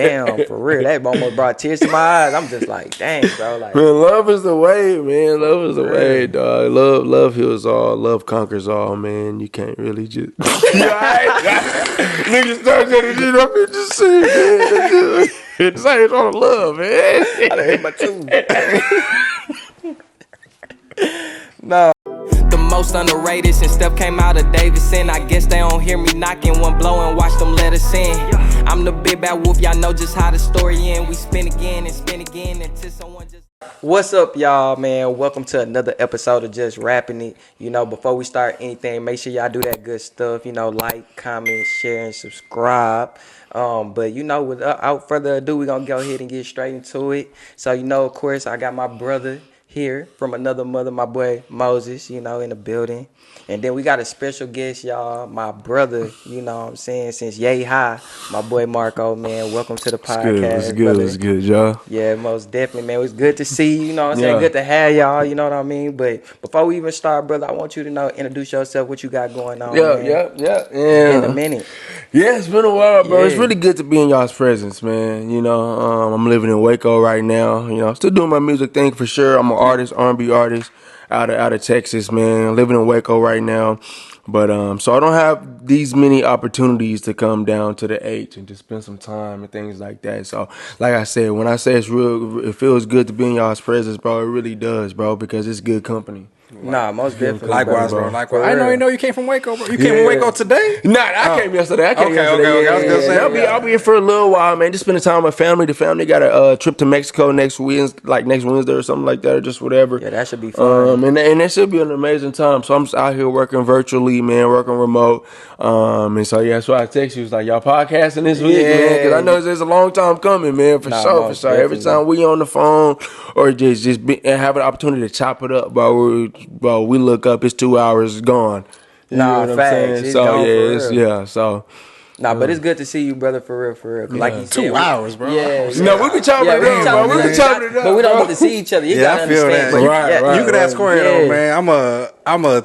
Damn, for real. That almost brought tears to my eyes. I'm just like, dang, bro. Like, man, love is the way, man. Love is the way, dog. Love heals all. Love conquers all, man. You can't really just... Niggas start getting shit up and just see, man. It's like it's on love, man. I done hit my tooth. No. The most underrated since stuff came out of Davidson. I guess they don't hear me knocking one blow and watch them let us in. I'm the big bad wolf, y'all know just how the story end. We spin again until someone just... What's up, y'all, man? Welcome to another episode of Just Rapping It. You know, before we start anything, make sure y'all do that good stuff. You know, like, comment, share, and subscribe. But, you know, without further ado, we're going to go ahead and get straight into it. So, you know, of course, I got my brother here from another mother, my boy Moses, you know, in the building. And then we got a special guest, y'all, my brother, you know what I'm saying, since yay high, my boy Marquo, man. Welcome to the podcast. It's good, y'all. Yeah, most definitely, man. It was good to see you, you know what I'm saying? Good to have y'all, you know what I mean? But before we even start, brother, I want you to introduce yourself, what you got going on. Yeah. In a minute. Yeah, it's been a while, bro. Yeah. It's really good to be in y'all's presence, man. You know, I'm living in Waco right now. You know, still doing my music thing for sure. I'm an artist, R&B artist out of Texas, man. Living in Waco right now. But so I don't have these many opportunities to come down to the H and just spend some time and things like that. So, like I said, when I say it's real, it feels good to be in y'all's presence, bro. It really does, bro, because it's good company. Nah, most definitely. Likewise, bro. Likewise. I didn't know you came from Waco, bro. You came from Waco today? Nah, I came yesterday. Okay. I was gonna say, I'll be here for a little while, man. Just spending time with family. The family got a trip to Mexico next Wednesday or something like that, or just whatever. Yeah, that should be fun. And that should be an amazing time. So I'm just out here working virtually, man, working remote. And so yeah, that's why I text you. It's like, y'all podcasting this week, man, because I know it's a long time coming, man, for sure. Every time we on the phone or just have an opportunity to chop it up, bro, we look up, it's 2 hours gone. You know what facts. I'm saying? It's so gone but it's good to see you, brother, for real. Like you said, 2 hours, bro. Yeah. No, we be chopping it up, bro. We be chopping it up, but we don't get to see each other. You gotta I feel understand. that. But you can ask Corey though, man. I'm a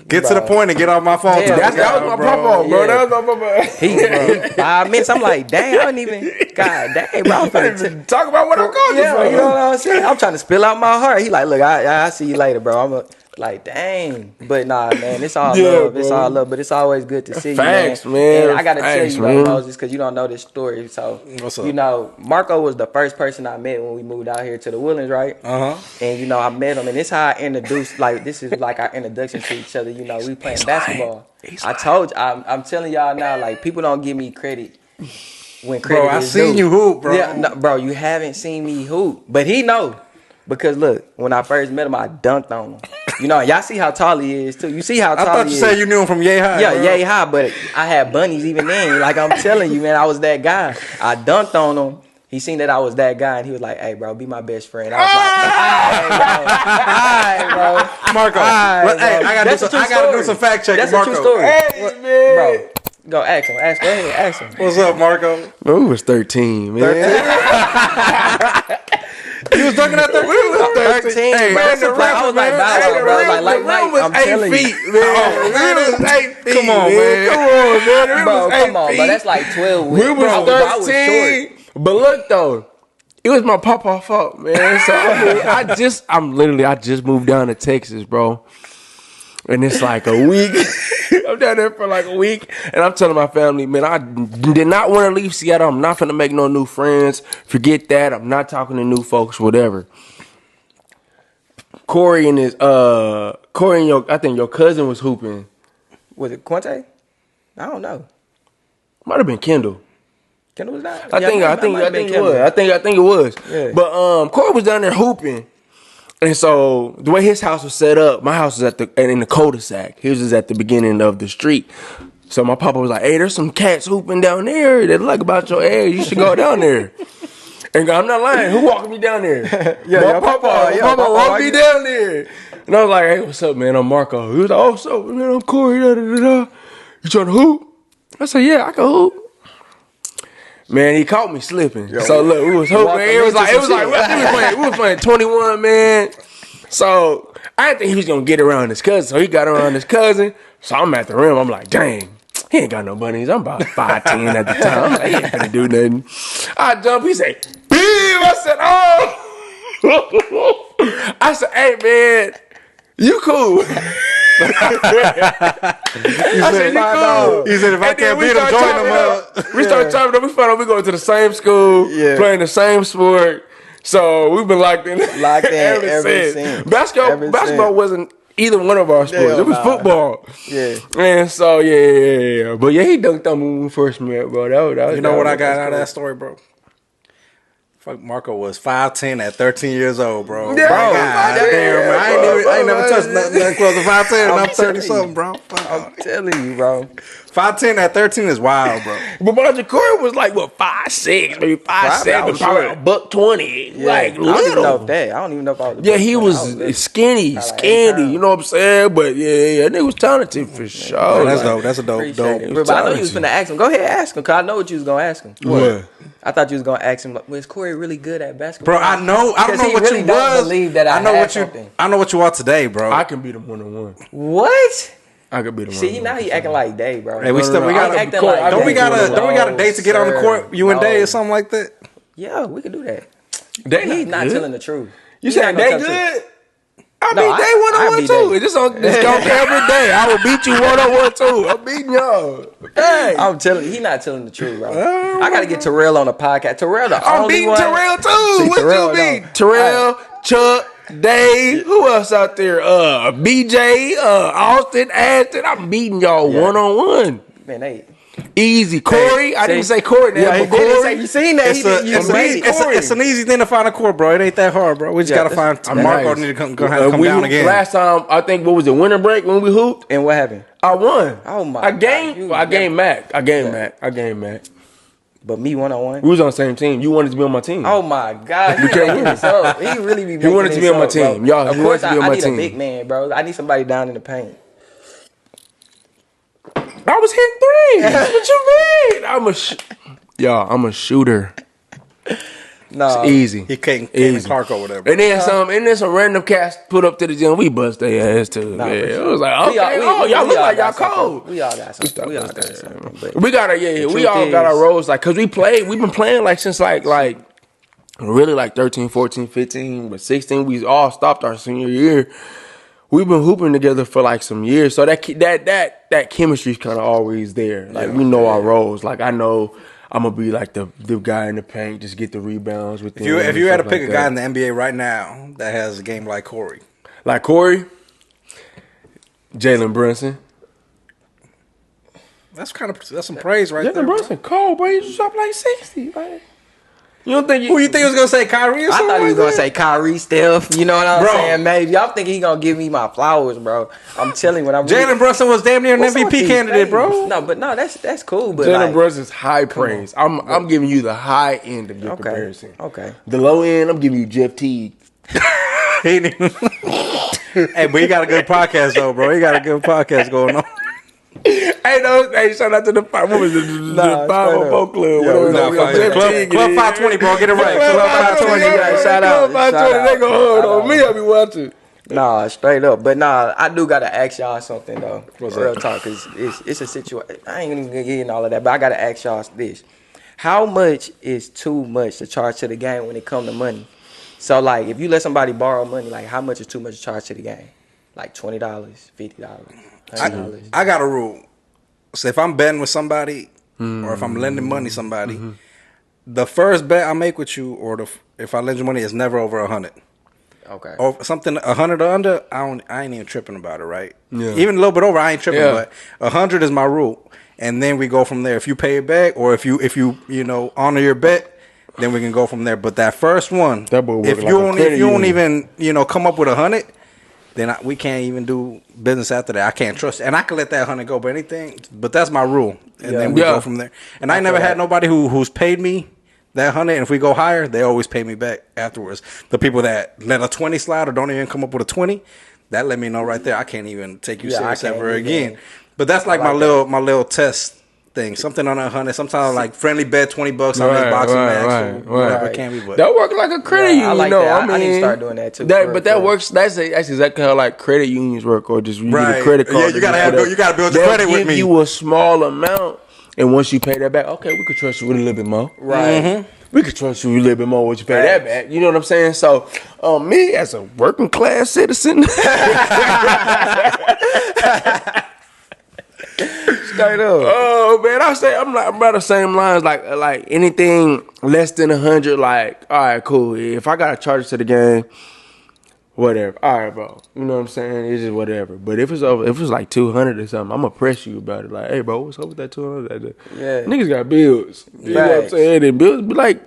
get to the point and get off my phone. Yeah, that was my papa, bro. That was my papa. 5 minutes. I'm like, dang, I don't even. God dang, bro. I'm finna talk about what I'm going to. Yeah, you know what I'm saying? I'm trying to spill out my heart. He like, look, I see you later, bro. Like, dang. But nah, man, it's all love. Bro. It's all love. But it's always good to see Facts, you, man. And I got to tell you, man. Moses, because you don't know this story. So, what's up? You know, Marquo was the first person I met when we moved out here to the Woodlands, right? Uh-huh. And, you know, I met him. And this is how I introduced, like, this is like our introduction to each other. You know, we playing basketball. I told you, I'm telling y'all now, like, people don't give me credit when credit bro, I is seen due. you hoop, bro. Yeah, no, bro, you haven't seen me hoop. But he know. Because look, when I first met him, I dunked on him. You know, y'all see how tall he is too. You see how tall he is. I thought you said you knew him from Yay High. Yeah, bro. Yay High, but I had bunnies even then. Like I'm telling you, man, I was that guy. I dunked on him. He seen that I was that guy, and he was like, "Hey, bro, be my best friend." I was like, "All right, bro, Marco. Hey, I gotta do some fact checking. That's Marco. a true story, Hey, man. bro. Go ask him. Go ahead, ask him. What's up, Marco? Bro, we was 13, man. You was dunking at 13? We was 13. Hey, man, the I was like, rim was 8 feet, man. It was 8 feet. Come on, man. Bro, come on, bro. That's like 12 weeks. We was 13. But look, though. It was my papa's fault, man. So I just moved down to Texas, bro. And it's like a week. I'm down there for like a week. And I'm telling my family, man, I did not want to leave Seattle. I'm not finna make no new friends. Forget that. I'm not talking to new folks, whatever. Corey and I think your cousin was hooping. Was it Quinte? I don't know. Might have been Kendall. Kendall was not. I think it was. I think it was. Yeah. But Corey was down there hooping. And so the way his house was set up, my house was in the cul-de-sac. His was at the beginning of the street. So my papa was like, "Hey, there's some cats hooping down there that like about your age. You should go down there." And I'm not lying. Who walked me down there? My papa walked me down there. And I was like, "Hey, what's up, man? I'm Marco." He was like, "Oh, so man, I'm Corey. You trying to hoop?" I said, "Yeah, I can hoop." Man, he caught me slipping. So look, we was hooping. It was like we was playing 21, man. So I didn't think he was gonna get around his cousin. So he got around his cousin. So I'm at the rim. I'm like, dang. He ain't got no bunnies. I'm about 5'10" at the time. I'm like, he ain't finna do nothing. I jump. He say, "Beam!" I said, "Oh." I said, "Hey man, you cool." I said, "You cool." He said, "If I can't beat him, join him up." We started chopping up. We found out we going to the same school, playing the same sport. So we've been locked in ever since. Basketball wasn't either one of our sports. It was football. Yeah. And so, yeah. But yeah, he dunked on me when we first met, bro. That was, You know what I got out of that story, bro? Fuck, Marco was 5'10" at 13 years old, bro. Yeah, God damn, man. I ain't never touched nothing close to 5'10" and I'm 30-something, bro. I'm telling you, bro. 5'10" at 13 is wild, bro. But Marjorie Corey was like, what, 5'6", maybe 5'7", probably a $120. Yeah. Like, I don't even know little. if that. I don't even know if I was. Yeah, he was skinny, you know what I'm saying? But yeah, that nigga was talented for sure. Oh, that's dope. That's a dope. But I know you was finna ask him. Go ahead, ask him, cause I know what you was gonna ask him. What? I thought you was gonna ask him. Like, was Corey really good at basketball? Bro, I know. I don't know what really you was. Believe that I know what you are today, bro. I can beat him 1-on-1. What? I could beat him. See, now he acting like Day, bro. Hey, we got don't we got a date to get on the court, you and Day or something like that? Yeah, we could do that. He's not telling the truth. You said Day good? I beat Day 1-on-1 too. It's on camera Day. I will beat you 1-on-1 too. I'm beating y'all. Hey. I'm telling you, he not telling the truth, bro. I gotta get Terrell on the podcast. Terrell, I'm only beating one. Terrell too. What you beat? Terrell, Chuck, Dave, who else out there? BJ, Austin, Ashton. I'm beating y'all 1-on-1. Man, they easy. Corey, I didn't say Corey. But Corey, you seen that? It's an easy thing to find a court, bro. It ain't that hard, bro. We just gotta find. Marco need to come down again. Last time, I think, what was it? Winter break when we hooped. And what happened? I won. Oh my! I gained Mac. I gained Mac. But me 1-on-1. We was on the same team. You wanted to be on my team. Oh my God! You can't this up. He really be. He wanted to be on my team. Bro. Y'all, of course, I need a big man, bro. I need somebody down in the paint. I was hitting threes. What you mean? I'm a shooter. No, it's easy. He can't Clark or whatever. And then some random cats put up to the gym. We bust their ass too. Yeah, it was like, okay, y'all look like y'all cold. We all got something. We all got our roles, like, cause we've been playing like since like really like 13, 14, 15, but 16 we all stopped our senior year. We've been hooping together for like some years, so that chemistry's kind of always there. Like we know our roles. Like I know I'm gonna be like the guy in the paint, just get the rebounds with. If you had to pick a guy in the NBA right now that has a game like Corey, Jalen Brunson. That's some praise right there. Jalen Brunson, cold, bro. He just dropped like 60. Like, you don't think who you think was gonna say Kyrie or something? I thought he was gonna say Kyrie, Steph. You know what I'm saying? Maybe I'm thinking he gonna give me my flowers, bro. I'm telling you, when I'm Jalen Brunson was damn near an MVP candidate, bro. No, that's cool. But Jalen Brunson's high praise. I'm giving you the high end of your comparison. Okay. The low end, I'm giving you Jeff Teague. Hey, but he got a good podcast though, bro. He got a good podcast going on. Hey, shout out to the 504 Club. Club 520, bro. Get it right. Club 520. Shout out. Club 520. They gonna hold on me. I be watching. Nah, straight up. But nah, I do gotta ask y'all something though. Real talk, cause it's a situation. I ain't even gonna get in all of that, but I gotta ask y'all this: how much is too much to charge to the game when it come to money? So like, if you let somebody borrow money, like how much is too much to charge to the game? Like $20, $50, $100. I got a rule. So if I'm betting with somebody, or if I'm lending money to somebody, the first bet I make with you, or if I lend you money, is never over 100. Okay. Or something 100 or under, I ain't even tripping about it, right? Yeah. Even a little bit over, I ain't tripping. But 100 is my rule, and then we go from there. If you pay it back, or if you honor your bet, then we can go from there. But that first one, if you don't even come up with 100. Then we can't even do business after that. I can't trust it. And I can let that 100 go, but that's my rule. And then we go from there. And I never had nobody who's paid me that 100, and if we go higher, they always pay me back afterwards. The people that let a 20 slide or don't even come up with a 20, that let me know right there I can't even take you serious ever again. But that's like my little test thing. Something on 100. Sometimes like friendly bet $20 on this boxing match. Whatever it can be. But that works like a credit union. I like that. I need to start doing that too. That works. That's exactly how like credit unions work, or just you get a credit card. Yeah, you gotta build your credit with me. Give you a small amount, and once you pay that back, okay, we could trust you with a little bit more. Right. Mm-hmm. We could trust you a little bit more once you pay that back. You know what I'm saying? So, me as a working class citizen. Straight up. Oh man, I'm about the same lines. Like anything less than 100. Like, all right, cool. If I gotta charge it to the game, whatever. All right, bro. You know what I'm saying? It's just whatever. But if it's like 200 or something, I'm gonna press you about it. Like, hey, bro, what's up with that 200? Yeah. Niggas got bills. You know what I'm saying? And bills be like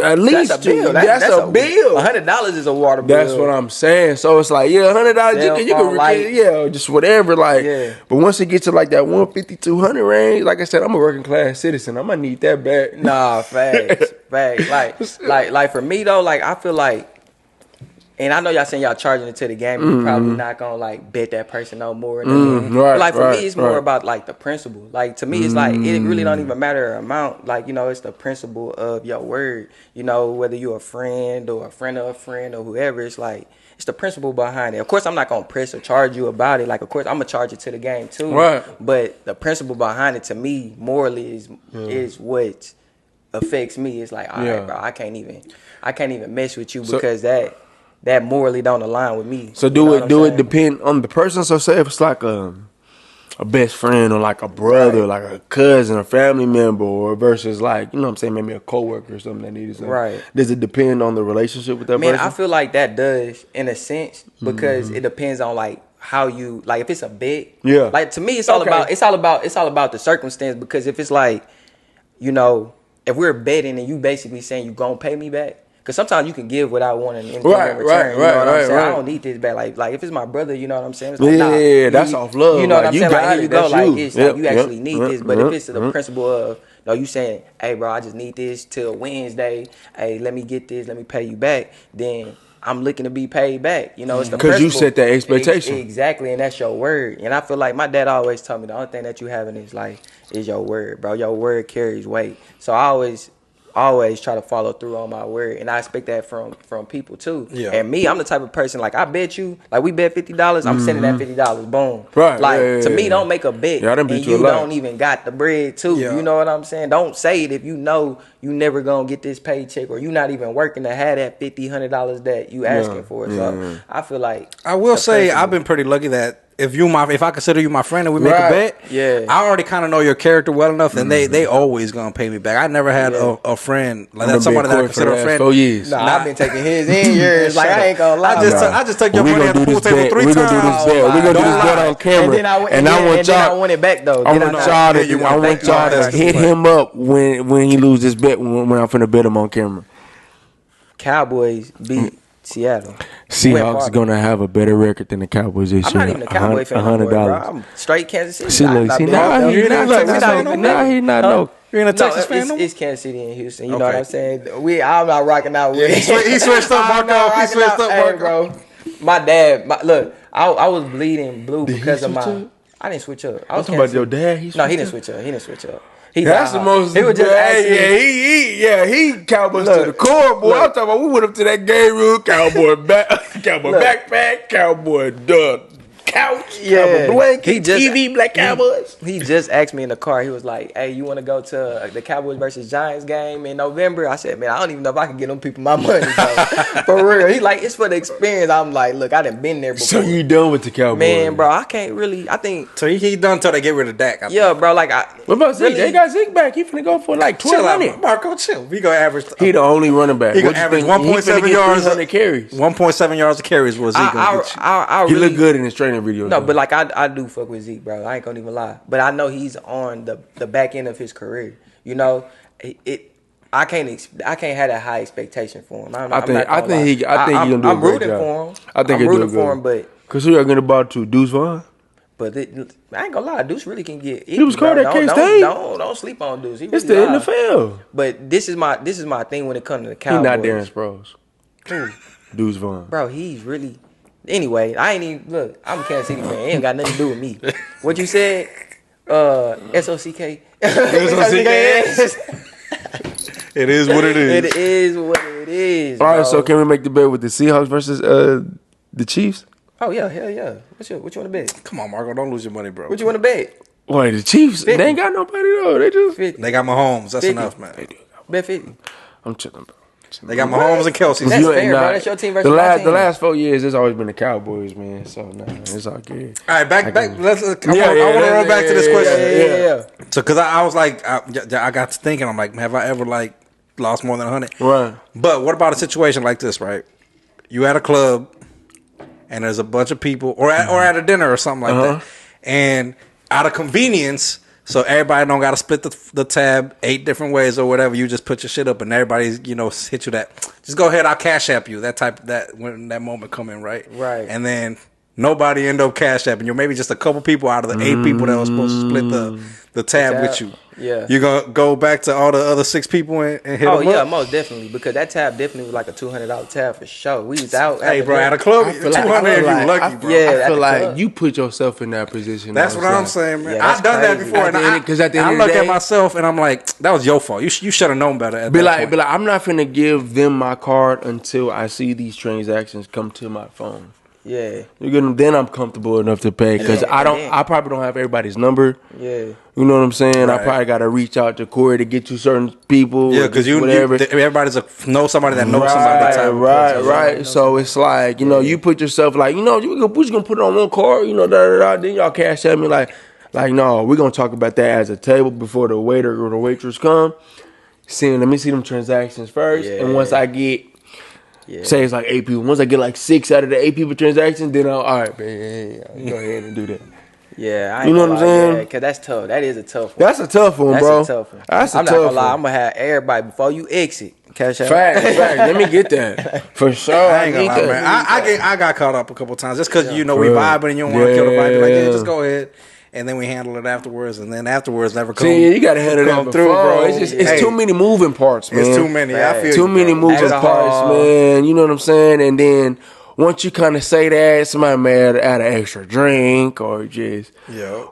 at least that's a bill. That's a bill. $100 is a water bill. That's what I'm saying. So it's like, yeah, $100 you can just whatever. Like, but once it gets to like that 150, 200 range, like I said, I'm a working class citizen. I'm gonna need that back. Nah, facts. Like for me though, like I feel like, and I know y'all saying y'all charging it to the game, and you're probably not gonna like bet that person no more. But like for me, it's more about like the principle. Like to me, it's like it really don't even matter the amount. Like, you know, it's the principle of your word. You know, whether you're a friend or a friend of a friend or whoever, it's like it's the principle behind it. Of course, I'm not gonna press or charge you about it. Like, of course, I'm gonna charge it to the game too. Right. But the principle behind it to me, morally, is what affects me. It's like, all right, bro, I can't even mess with you because that morally don't align with me. So do it depend on the person? So say if it's like a best friend or like a brother, like a cousin, a family member, or versus like, you know what I'm saying, maybe a coworker or something that needs something. Right. Does it depend on the relationship with that person? I feel like that does in a sense because it depends on like how you like if it's a bet. Yeah. Like to me it's all about the circumstance, because if it's like, you know, if we're betting and you basically saying you gonna pay me back. Because sometimes you can give without wanting anything in return. You know what I'm saying? I don't need this back. Like if it's my brother, you know what I'm saying? It's like, that's off love. You know what like, I'm saying? Like, here you go. Like, it's like you actually need this. But if it's the principle of, no, you saying, hey, bro, I just need this till Wednesday. Hey, let me get this. Let me pay you back. Then I'm looking to be paid back. You know, it's the because you set that expectation. Exactly, and that's your word. And I feel like my dad always told me the only thing that you have in this life is your word, bro. Your word carries weight. So I always try to follow through on my word, and I expect that from people too. Yeah. And me, I'm the type of person like I bet you, like we bet $50, I'm sending that $50. Boom. Right. Like to me, don't make a bet. Yeah, I done beat and you don't even got the bread too. Yeah. You know what I'm saying? Don't say it if you know you never gonna get this paycheck or you not even working to have that $50-$100 that you asking for. So I feel like I will say I've been pretty lucky that if I consider you my friend and we make a bet, I already kind of know your character well enough, and they always gonna pay me back. I never had a friend like that's somebody that I consider a friend. 4 years. Nah, I've been taking his in yours. Like I ain't gonna lie. I just took your money at the pool table 3 times. We're gonna do this bet on camera, and I want y'all. I want it back though. I want y'all to hit him up when he lose this bet when I'm finna bet him on camera. Cowboys beat Seattle. Seahawks gonna have a better record than the Cowboys this year. I'm not even a Cowboy fan anymore, bro. I'm straight Kansas City. You're not no. You're in a Texas fan? It's Kansas City and Houston. You know what I'm saying? I'm not rocking out with. He switched up, Marquo. He switched up, Marquo. Bro. My dad. Look, I was bleeding blue because of my. I didn't switch up. I was talking about your dad. He didn't switch up. He didn't switch up. That's the most. He was just he Cowboys to the core, boy. I'm talking about. We went up to that game room, Cowboy backpack, Cowboy couch, Cowboy blanket, TV, Black Cowboys. He just asked me in the car. He was like, "Hey, you want to go to the Cowboys versus Giants game in November?" I said, "Man, I don't even know if I can get them people my money, bro." For real. He like, it's for the experience. I'm like, look, I done been there before. So you done with the Cowboys? Man, bro, I can't really. I think so. He done until they get rid of Dak. Bro. Like, what about Zeke? They got Zeke back. He finna go for like 1,200. Marco, chill. We gonna average. He the only running back. He gonna average 1.7 yards of carries. 1.7 yards of carries was Zeke gonna get you. He look good in his training video. No, but like I do fuck with Zeke, bro. I ain't gonna even lie. But I know he's on the back end of his career. You know, I can't have that high expectation for him. I think he gonna do a great job. I'm rooting for him, but because who y'all gonna buy to? Deuce Vaughn? But I ain't gonna lie, Deuce really can get. He was called at K-State. Don't sleep on Deuce. It's the NFL. But this is my thing when it comes to the Cowboys. He's not Darren Sproles. Deuce Vaughn, bro. He's really. Anyway, I ain't even look. I'm a Kansas City fan. It ain't got nothing to do with me. What you said? SOCK. It is what it is. It is what it is. All right, bro. so can we make the bet with the Seahawks versus the Chiefs? Oh yeah, hell yeah. What you want to bet? Come on, Marco, don't lose your money, bro. What you want to bet? Wait, the Chiefs? 50. They ain't got nobody though. They just 50. They got Mahomes. That's 50. enough, man. Bet 50. I'm chilling, bro. They got Mahomes and Kelsey. That's You fair, ain't bro. not- That's your team versus the my last team. the last 4 years, it's always been the Cowboys, man. So nah, it's all good. All right, back. I want to yeah, run back to this question. Yeah. So, because I was like, I got to thinking, I'm like, have I ever like lost more than 100? Right. But what about a situation like this, right? You at a club, and there's a bunch of people, or at a dinner or something like that, and out of convenience, so everybody don't got to split the tab 8 different ways or whatever. You just put your shit up, and everybody's hit you that. Just go ahead, I'll cash app you. When that moment come in, right? Right. And then nobody end up cash apping you. Maybe just a couple people out of the 8 people that was supposed to split the tab with you. Yeah. You gonna go back to all the other 6 people and hit them Oh yeah, up? most definitely, because that tab definitely was like a $200 tab for sure. We was out. Hey, bro, at a club, 200 if you lucky, bro. Yeah, I at feel the like club. you put yourself in that position. That's what I'm saying, man. Yeah, I've done that crazy. before, At the and end- 'cause at the end I of the look day- at myself and I'm like, that was your fault. You should have known better. Be like, I'm not finna give them my card until I see these transactions come to my phone. Yeah, You get them, then I'm comfortable enough to pay because Yeah, I probably don't have everybody's number. yeah. You know what I'm saying? I Right. probably got to reach out to Corey to get to certain people. yeah, or because just whatever. everybody's know somebody that knows somebody. That type of person. Right. So it's like, you put yourself like, we just gonna put it on one card, Then y'all cash at me like, no, we're gonna talk about that as a table before the waiter or the waitress come. Let me see them transactions first, and once I get. Yeah. Say it's like 8 people. Once I get like 6 out of the 8 people transactions, then all right, man, go ahead and do that. Yeah, I You ain't know gonna what I'm lie, saying? Yeah, cause that's tough. That is a tough one. That's a tough one, That's bro. a tough one. That's a I'm tough not gonna lie. one. I'm gonna have everybody before you exit. Cash out. Fact. Let me get that for sure. I ain't gonna need lie, that. man. I got caught up a couple times just because we vibing and you don't want to kill the vibe. Be like, yeah, just go ahead, and then we handle it afterwards, and then afterwards never come. See, you gotta handle that come through, bro. It's just Hey, too many moving parts, man. It's too many. I feel Too you, many bro. moving parts, Alcohol. man. You know what I'm saying? And then once you kind of say that, somebody may add an extra drink or just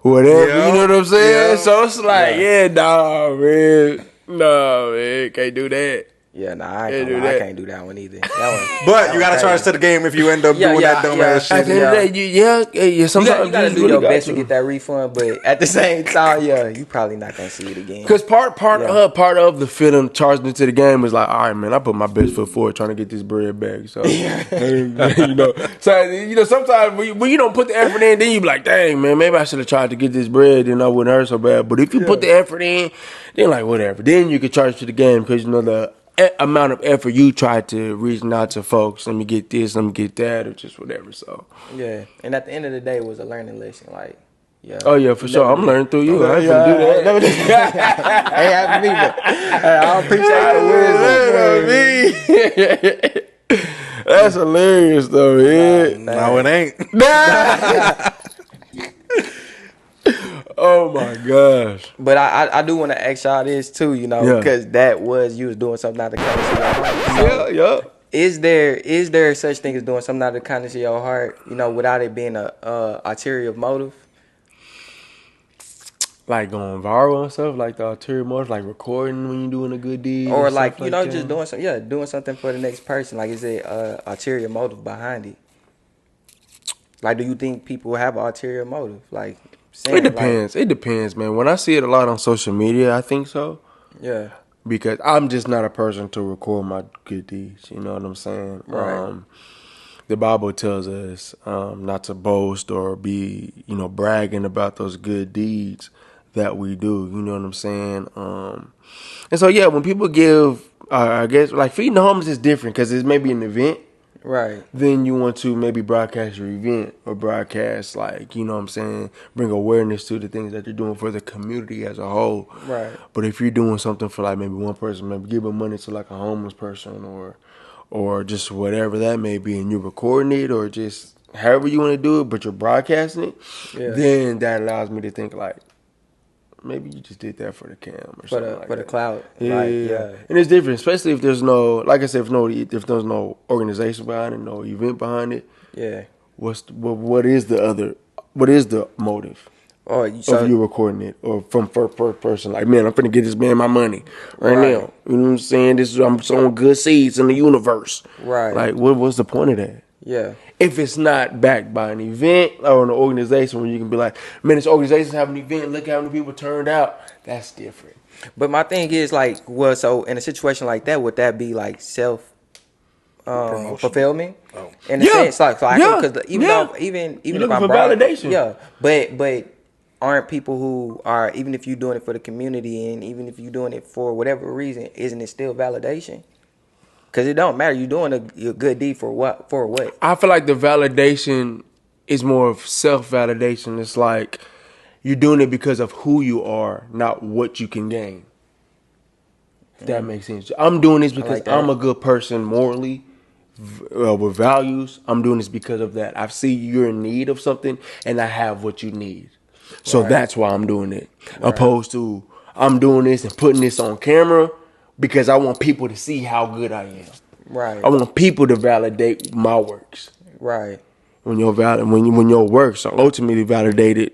whatever. Yeah. You know what I'm saying? Yeah. So it's like, nah, man, can't do that. Yeah, nah, I Yeah, ain't do gonna lie. I that. can't do that one either. That one. But you gotta charge to the game if you end up doing that dumb ass At shit. the end of the day, You sometimes gotta just do really your got best to get that refund, but at the same time, you probably not gonna see it again. Because part of the feeling charged into the game is like, all right, man, I put my best foot forward trying to get this bread back. So sometimes when you don't put the effort in, then you be like, dang, man, maybe I should have tried to get this bread, then I wouldn't hurt so bad. But if you put the effort in, then like whatever, then you can charge to the game because the amount of effort you try to reach out to folks. Let me get this, let me get that, or just whatever. So Yeah, and at the end of the day, it was a learning lesson. Like, yeah. oh yeah, for sure, I'm learning through you. I ain't Yeah, gonna do that. Hey, I believe it. I appreciate the wisdom. That's hilarious though, yeah. No, it ain't. Oh my gosh. But I do want to ask y'all this too, Yeah. because that was you was doing something out of the kindness of your heart. Yeah. Is there such thing as doing something out of the kindness of your heart, without it being a ulterior motive? Like going viral and stuff, like the ulterior motive, like recording when you're doing a good deed, Or and like, stuff that. just doing something for the next person. Like, is there ulterior motive behind it? Like, do you think people have an ulterior motive? Like, It depends. It depends, man. When I see it a lot on social media, I think so. Yeah. Because I'm just not a person to record my good deeds. You know what I'm saying? Right. The Bible tells us not to boast or be, bragging about those good deeds that we do. You know what I'm saying? And so, yeah, when people give, I guess, like feeding the homeless is different because it's maybe an event. Right. Then you want to maybe broadcast your event or broadcast, like, bring awareness to the things that you're doing for the community as a whole. Right. But if you're doing something for like maybe one person, maybe giving money to like a homeless person or just whatever that may be, and you're recording it or just however you want to do it, but you're broadcasting it, then that allows me to think like, maybe you just did that for the cam or something like for the that. clout. Yeah. Like, And it's different, especially if there's no, like I said, if there's no organization behind it, no event behind it. Yeah. What is the motive? Or of you recording it, or from first person, like, man, I'm finna get this man my money right now. You know what I'm saying? I'm sowing good seeds in the universe. Right. Like, what's the point of that? Yeah. If it's not backed by an event or an organization where you can be like, man, this organization's having an event, look how many people turned out. That's different. But my thing is like, well, so in a situation like that, would that be like self fulfillment? Oh. In a sense, like, so because even though you're if looking I'm for broad, validation. yeah, but aren't people who are, even if you're doing it for the community and even if you're doing it for whatever reason, isn't it still validation? Because it don't matter. You're doing a good deed for what? For what? I feel like the validation is more of self-validation. It's like you're doing it because of who you are, not what you can gain. If that makes sense. I'm doing this because I'm a good person morally, with values. I'm doing this because of that. I see you're in need of something and I have what you need. So that's why I'm doing it. Opposed to I'm doing this and putting this on camera because I want people to see how good I am. Right. I want people to validate my works. Right. When your works are ultimately validated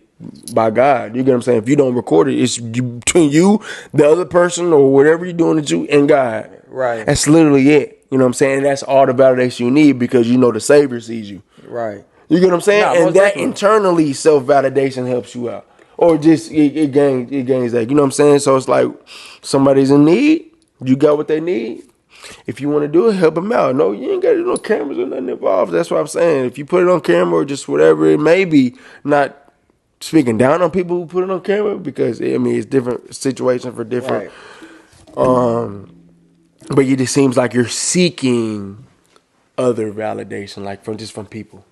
by God, you get what I'm saying? If you don't record it, it's between you, the other person, or whatever you're doing, it's you and God. Right. That's literally it. You know what I'm saying? And that's all the validation you need because you know the Savior sees you. Right. You get what I'm saying? Nah, and that definitely. internally self-validation helps you out. Or just it gains that. You know what I'm saying? So it's like somebody's in need, you got what they need. If you want to do it, help them out. No, you ain't got to do no cameras or nothing involved. That's what I'm saying. If you put it on camera or just whatever it may be, not speaking down on people who put it on camera because, I mean, it's different situations for different. Right. But it just seems like you're seeking other validation, like from people.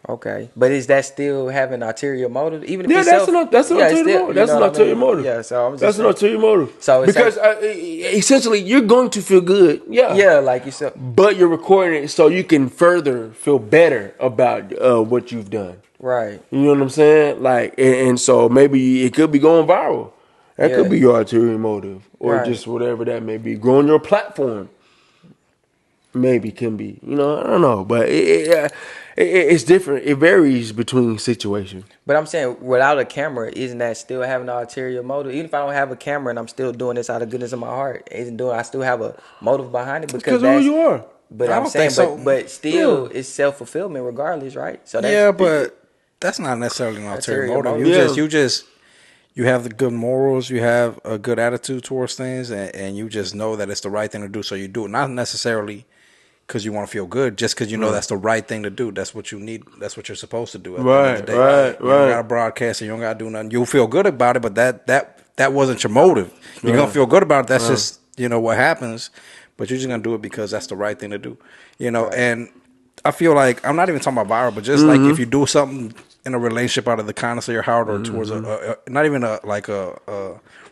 Okay, but is that still having ulterior motive? Even if Yeah, it's that's an ulterior motive. That's an ulterior motive. Yeah, so I'm just that's an ulterior motive. So it's because essentially you're going to feel good. Yeah, yeah, like you said. But you're recording it so you can further feel better about what you've done. Right. You know what I'm saying? Like, and so maybe it could be going viral. That could be your ulterior motive, or just whatever that may be. Growing your platform. Maybe can be, I don't know, but it's different. It varies between situations. But I'm saying, without a camera, isn't that still having an ulterior motive? Even if I don't have a camera and I'm still doing this out of goodness of my heart, I still have a motive behind it? Because that's who you are. But I'm saying, but still, it's self fulfillment regardless, right? So that's, but that's not necessarily an ulterior motive. You have the good morals, you have a good attitude towards things, and you just know that it's the right thing to do, so you do it. Not necessarily because you want to feel good, just because you know that's the right thing to do. That's what you need. That's what you're supposed to do. At the end of the day. Right. You don't got to broadcast it. You don't got to do nothing. You'll feel good about it, but that wasn't your motive. You're going to feel good about it. That's just, what happens, but you're just going to do it because that's the right thing to do. And I feel like, I'm not even talking about viral, but just like if you do something in a relationship out of the kindness of your heart or towards not even a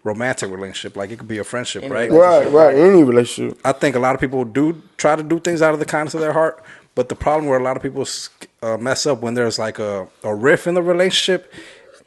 romantic relationship, like it could be a friendship, right? Right, any relationship. I think a lot of people do try to do things out of the kindness of their heart, but the problem where a lot of people mess up when there's like a rift in the relationship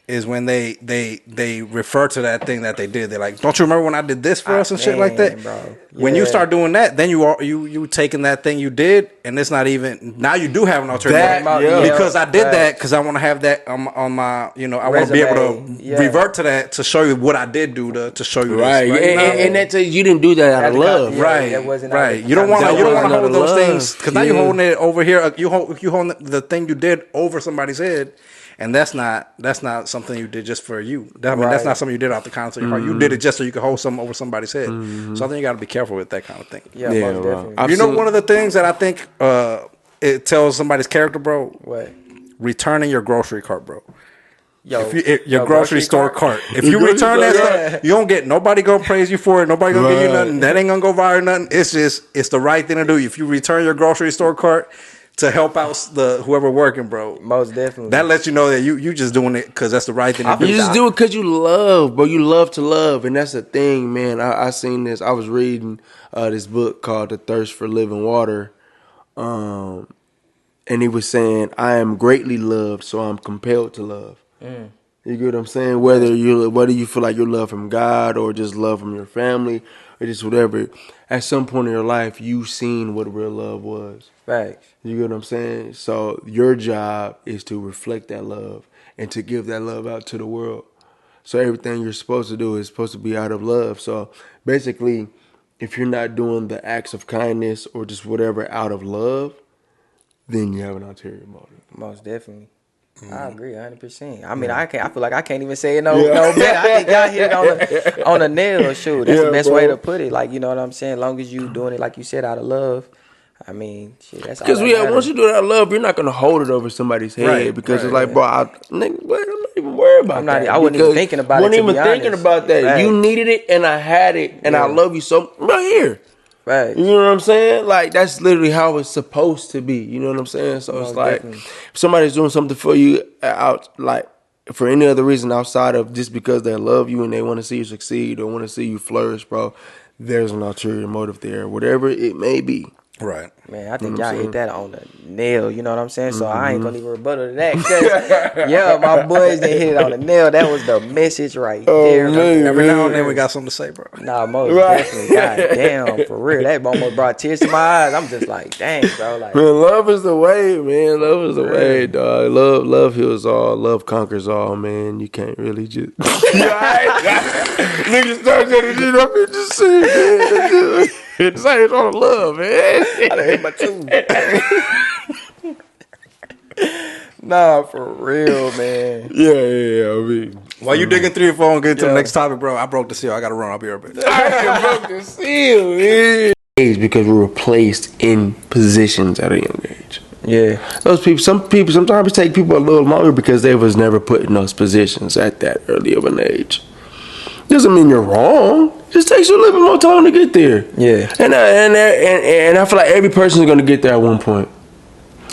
is when they refer to that thing that they did. They're like, "Don't you remember when I did this for us and shit like that?" Bro. Yeah. When you start doing that, then you taking that thing you did, and it's not even, now you do have an alternative because I did that because I want to have that on my, I want to be able to revert to that to show you what I did do to show you right. this, right? And that you didn't do that out of love, right? Right. You don't want to hold those things because now you're holding it over here. You holding the thing you did over somebody's head. And that's not something you did just for you. That's not something you did out the kindness of your heart. You did it just so you could hold something over somebody's head. So I think you got to be careful with that kind of thing. Yeah, most definitely. One of the things that I think it tells somebody's character, bro. What? Returning your grocery cart, bro. Your grocery store cart. If you return that stuff, you don't get nobody gonna praise you for it. Nobody gonna give you nothing. That ain't gonna go viral. Nothing. It's the right thing to do. If you return your grocery store cart to help out whoever working, bro. Most definitely. That lets you know that you just doing it because that's the right thing to do. You just do it because you love, bro. You love to love, and that's the thing, man. I seen this. I was reading this book called "The Thirst for Living Water," and he was saying, "I am greatly loved, so I'm compelled to love." You get what I'm saying? Whether you feel like your love from God or just love from your family, or just whatever, at some point in your life, you seen what real love was. Facts. You get what I'm saying? So your job is to reflect that love and to give that love out to the world. So everything you're supposed to do is supposed to be out of love. So basically, if you're not doing the acts of kindness or just whatever out of love, then you have an ulterior motive. Most definitely. I agree 100%. I mean, I feel like I can't even say it no better. I think y'all hit it on the nail. Shoot, that's the best way to put it. Like, you know what I'm saying? As long as you doing it, like you said, out of love. I mean, shit, that's all. Because once you do that love, you're not gonna hold it over somebody's head because it's like, bro, I'm not even worried about that. I wasn't even thinking about it. Wasn't even thinking about that. Right. You needed it, and I had it, and I love you so right here. Right. You know what I'm saying? Like, that's literally how it's supposed to be. You know what I'm saying? So it's like, if somebody's doing something for you out, like, for any other reason outside of just because they love you and they want to see you succeed or want to see you flourish, bro, there's an ulterior motive there, whatever it may be. Right. Man, I think y'all hit that on the nail, you know what I'm saying? So I ain't gonna even rebuttal to that. Cause, my boys didn't hit it on the nail. That was the message right there. Man, every now and then we got something to say, bro. Nah, most definitely. God damn, for real. That almost brought tears to my eyes. I'm just like, dang, bro. Like, man, love is the way, man. Love is the way, dog. Love heals all. Love conquers all, man. You can't really just niggas start getting it up and just say, man. It's like it's on love, man. I done hit my tooth. Nah, for real, man. Yeah. I mean, while you digging through your phone and get to the next topic, bro, I broke the seal. I gotta run. I'll be right back. I broke the seal, man. Because we were placed in positions at a young age. Yeah. Some people sometimes take people a little longer because they was never put in those positions at that early of an age. Doesn't mean you're wrong. Just takes you a little bit more time to get there. Yeah. And I feel like every person is going to get there at one point.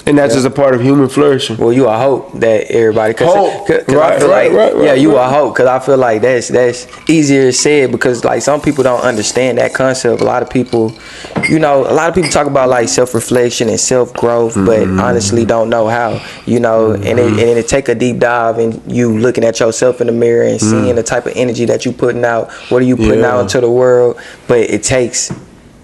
And that's just a part of human flourishing. Well, you will hope that everybody. Hope. I feel like, you will hope. Because I feel like that's easier said because, like, some people don't understand that concept. A lot of people, talk about, like, self-reflection and self-growth, but honestly don't know how, and it take a deep dive and you looking at yourself in the mirror and seeing the type of energy that you putting out. What are you putting out into the world? But it takes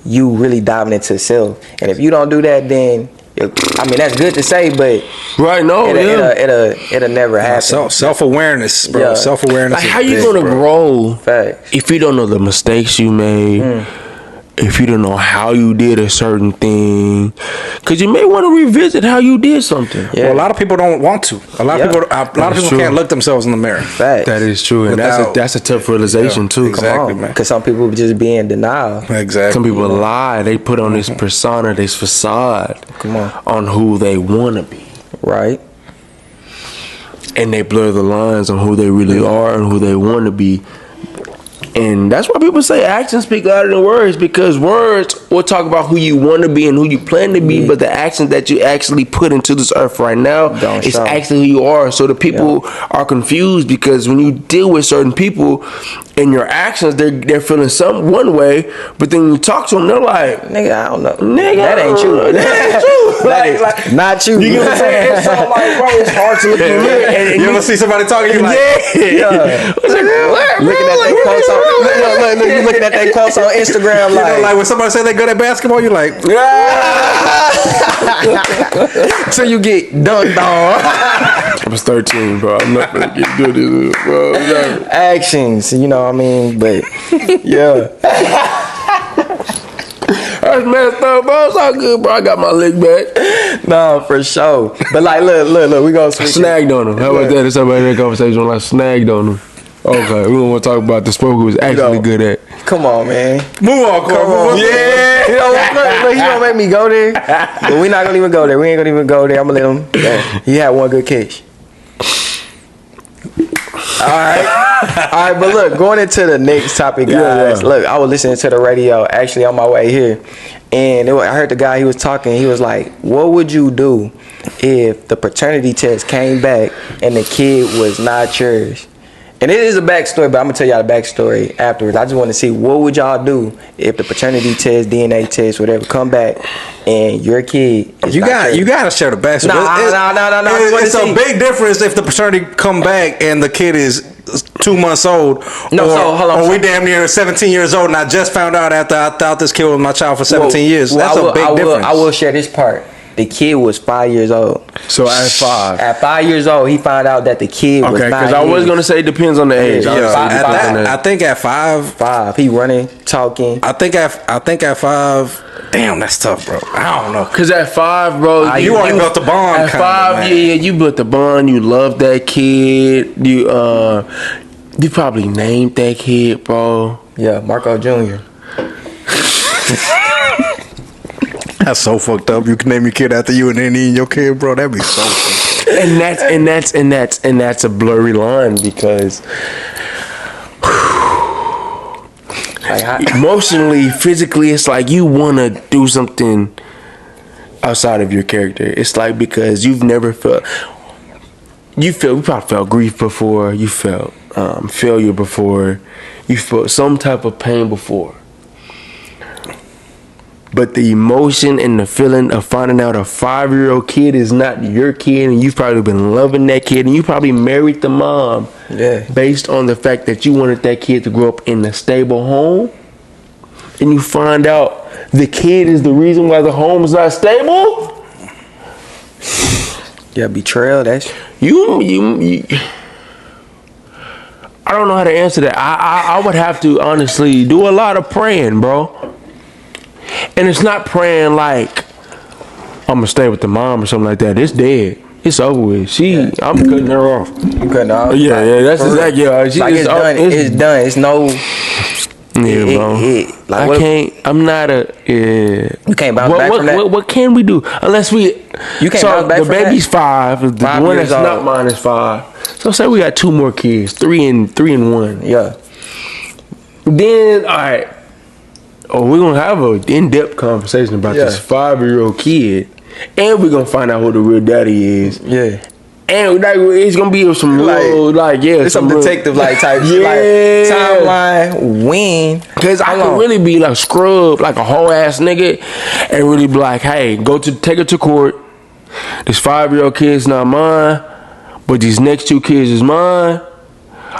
you really diving into self. And if you don't do that, then... I mean, that's good to say, but it'll never happen. Self-awareness, bro. Yeah. Self-awareness. Like, how you gonna grow if you don't know the mistakes you made? If you don't know how you did a certain thing, because you may want to revisit how you did something. Yeah. Well, a lot of people don't want to. A lot of people can't look themselves in the mirror. Facts. That is true, and that's a tough realization too. Exactly, man. Because some people just be in denial. Exactly. Some people lie. They put on this persona, this facade, on who they want to be. Right. And they blur the lines on who they really are and who they want to be. And that's why people say actions speak louder than words, because words will talk about who you want to be and who you plan to be, but the actions that you actually put into this earth right now is actually who you are. So the people are confused because when you deal with certain people and your actions, they're feeling one way, but then you talk to them, they're like, nigga, I don't know. Nigga, that ain't true. That ain't true. like, not you. You get what I'm saying? So like, bro, it's hard to look in the mirror. And you ever see somebody talking, you like, looking at their posts on, you looking at their posts on Instagram, like when somebody say they good at basketball, you like, so you get dunked on. I was 13, bro. I'm not gonna get good at this, bro. Actions, you know what I mean? But yeah. That's messed up, bro. It's all good, bro. I got my leg back. No, for sure. But like, look, we gonna switch. Snagged on him. How about that? Somebody in that conversation like snagged on him. Okay, we don't want to talk about the sport he was actually good at. Come on, man. Move on, come on. Yeah. Look, he gonna make me go there. But we're not gonna even go there. We ain't gonna even go there. I'm gonna let him. He had one good catch. All right, but look, going into the next topic, guys. Look, I was listening to the radio actually on my way here, and I heard the guy, he was talking. He was like, what would you do if the paternity test came back and the kid was not yours? And it is a backstory, but I'm gonna tell y'all the backstory afterwards. I just want to see what would y'all do if the paternity test, DNA test, whatever, come back and your kid is you gotta share the backstory. No. It's a big difference if the paternity come back and the kid is 2 months old. No, or, so hold on. Or we damn near 17 years old, and I just found out after I thought this kid was my child for 17 years. That's a big difference. I will share this part. The kid was 5 years old. So at 5. At 5 years old, he found out that the kid was okay, not because I was gonna say it depends on the age. I think at 5, he running, talking. I think at 5. Damn, that's tough, bro. I don't know. Cause at 5, bro, you already built the bond. At 5, yeah, you built the bond. You love that kid. You probably named that kid, bro. Yeah, Marquo Jr. That's so fucked up. You can name your kid after you and then name your kid, bro. That'd be so fucked up. And that's a blurry line because emotionally, physically, it's like you want to do something outside of your character. It's like because you've never felt. You probably felt grief before. You felt failure before. You felt some type of pain before. But the emotion and the feeling of finding out a 5-year-old kid is not your kid, and you've probably been loving that kid, and you probably married the mom based on the fact that you wanted that kid to grow up in a stable home, and you find out the kid is the reason why the home is not stable. Yeah, betrayal. That's you. I don't know how to answer that. I would have to honestly do a lot of praying, bro. And it's not praying like I'm gonna stay with the mom or something like that. It's dead. It's over with. I'm cutting her off. You cutting her off? Yeah. That's exactly. It's done. It's done. It's no. Yeah, bro. I can't. I'm not a. Yeah. You can't bounce back from that. What can we do unless we? You can't bounce back the from baby's that? 5. The one that's not mine is 5. So say we got 2 more kids, 3 and 1. Yeah. Then all right. Oh, we're gonna have an in-depth conversation about this 5-year-old kid, and we're gonna find out who the real daddy is. Yeah. And like, it's gonna be some real, it's some detective type timeline. When? Because I can really be like scrub like a whole ass nigga, and really be like, hey, take her to court. This 5-year-old kid's not mine, but these next 2 kids is mine.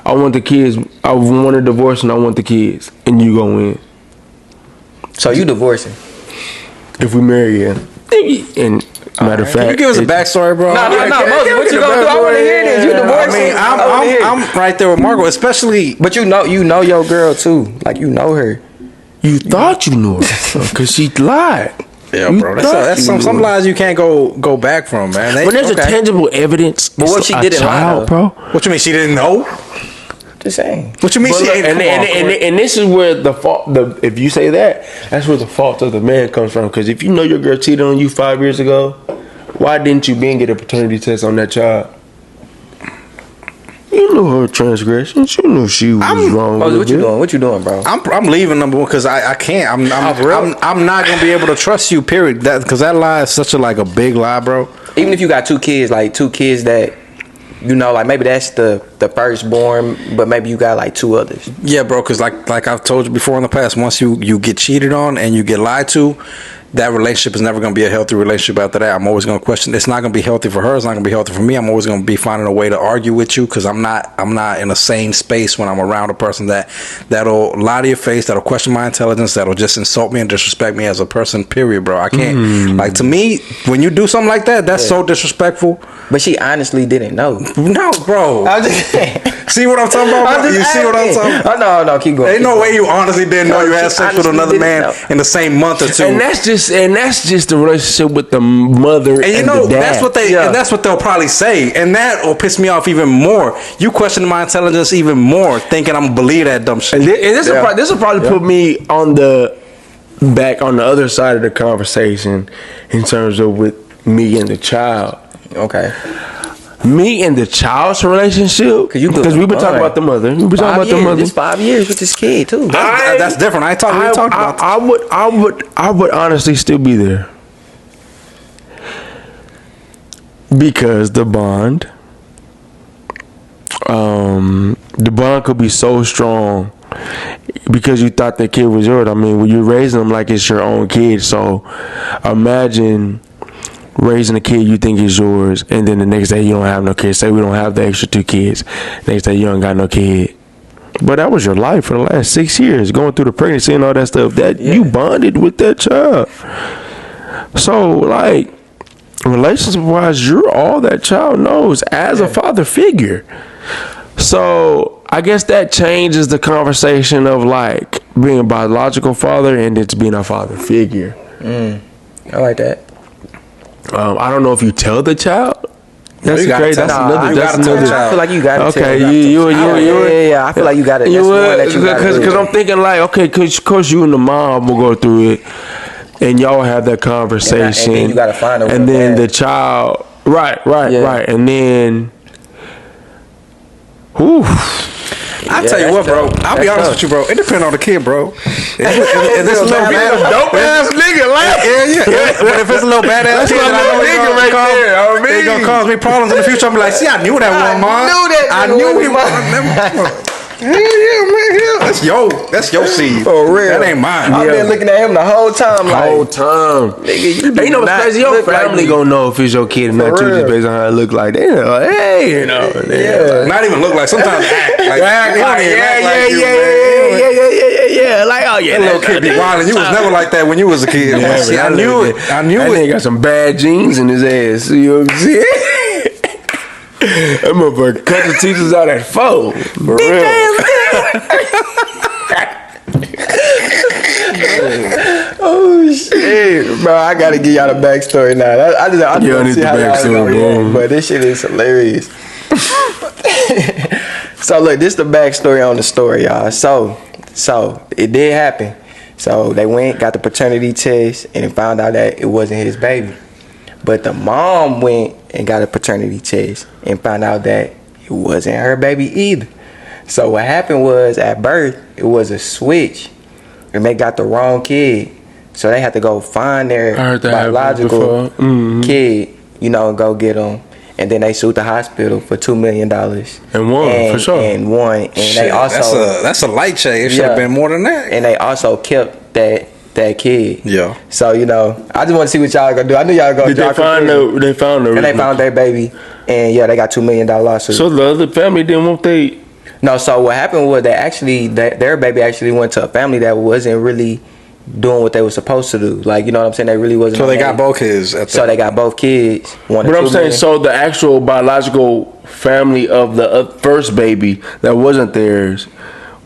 I want the kids. I want a divorce, and I want the kids, and you go in. So you divorcing? If we marry, yeah. And matter of fact, can you give us a backstory, bro? No. What you gonna do? I want to hear this. You divorcing? I'm right there with Marquo, especially. But you know your girl too. Like you know her. You thought you knew her because she lied. Yeah, bro. That's some lies you can't go back from, man. When there's a tangible evidence, but what she didn't lie, bro. What you mean she didn't know? Just saying. What you mean? And this is where the fault. If you say that's where the fault of the man comes from. Because if you know your girl cheated on you 5 years ago, why didn't you get a paternity test on that child? You knew her transgressions. You knew she was wrong. What you doing? What you doing, bro? I'm leaving, number one, because I can't. I'm not gonna be able to trust you. Period. Because that lie is such a big lie, bro. Even if you got 2 kids, like 2 kids that. You know, like maybe that's the firstborn, but maybe you got like 2 others. Yeah, bro, because like I've told you before in the past, once you get cheated on and you get lied to, that relationship is never going to be a healthy relationship after that. I'm always going to question. It's not going to be healthy for her. It's not going to be healthy for me. I'm always going to be finding a way to argue with you because I'm not in a sane space when I'm around a person that'll lie to your face, that'll question my intelligence, that'll just insult me and disrespect me as a person. Period, bro. I can't. Like, to me, when you do something like that, that's so disrespectful. But she honestly didn't know. No, bro. I'm just see what I'm talking about, bro? You see what I'm talking about? No, keep going. Ain't no way you honestly didn't know you had sex with another man in the same month or 2. And that's just the relationship with the mother and the dad. That's what they'll probably say, and that will piss me off even more. You question my intelligence even more, thinking I'm gonna believe that dumb shit. And this will probably put me on the other side of the conversation in terms of with me and the child. Okay. Me and the child's relationship, because we've been talking about the mother. We've been talking about the mother. It's 5 years with this kid too. That's different. I talked about. I would honestly still be there because the bond could be so strong because you thought that kid was yours. I mean, when you're raising them like it's your own kid, so imagine raising a kid you think is yours, and then the next day you don't have no kids. Say we don't have the extra 2 kids. Next day you don't got no kid. But that was your life for the last 6 years, going through the pregnancy and all that stuff. That you bonded with that child. So, like, relationship-wise, you're all that child knows as a father figure. So, I guess that changes the conversation of, like, being a biological father and it's being a father figure. I like that. I don't know if you tell the child. That's crazy. That's another. I feel like you got to. Okay, yeah. I feel like you got it. Because I'm thinking like, okay, because you and the mom will go through it, and y'all have that conversation, and then you got to find a. And then the child, right, and then, whew. I tell you what, bro. I'll be honest with you, bro. It depends on the kid, bro. If this a little dope ass nigga, like but if it's a little badass kid, I know he's gonna cause me problems in the future. I'm like, see, I knew that one, mom. I knew he was. Yeah, man. That's your seed. For real. That ain't mine. I've been looking at him the whole time. Nigga, you know what's crazy? Your family gonna know if it's your kid or not too, just based on how it look like. They know, hey, you know. Not even look like. Sometimes act like. Yeah. Like, oh yeah, that little kid be wild, and you was never like that when you was a kid. Yeah, see, I knew it. That nigga got some bad genes in his ass. You know what I'm saying? That motherfucker cut the teachers out at 4. For real. Oh shit, bro! I gotta give y'all the backstory now. I just need see the how backstory, bro. but this shit is hilarious. So look, this the backstory on the story, y'all. So it did happen. So they went, got the paternity test, and found out that it wasn't his baby. But the mom went and got a paternity test and found out that it wasn't her baby either. So what happened was at birth, it was a switch, and they got the wrong kid. So they had to go find their biological kid, you know, and go get them. And then they sued the hospital for $2 million. And won, for sure. And won. And shit, they also that's a light check. It should have been more than that. And they also kept that kid. Yeah. So, you know, I just want to see what y'all gonna do. I knew y'all gonna They found her. And they found their baby. And yeah, they got $2 million lawsuit. So the other family didn't want they. No, so what happened was their baby actually went to a family that wasn't really doing what they were supposed to do. Like, you know what I'm saying? They really wasn't. So they got both kids. So they got both kids. But I'm saying, so the actual biological family of the first baby that wasn't theirs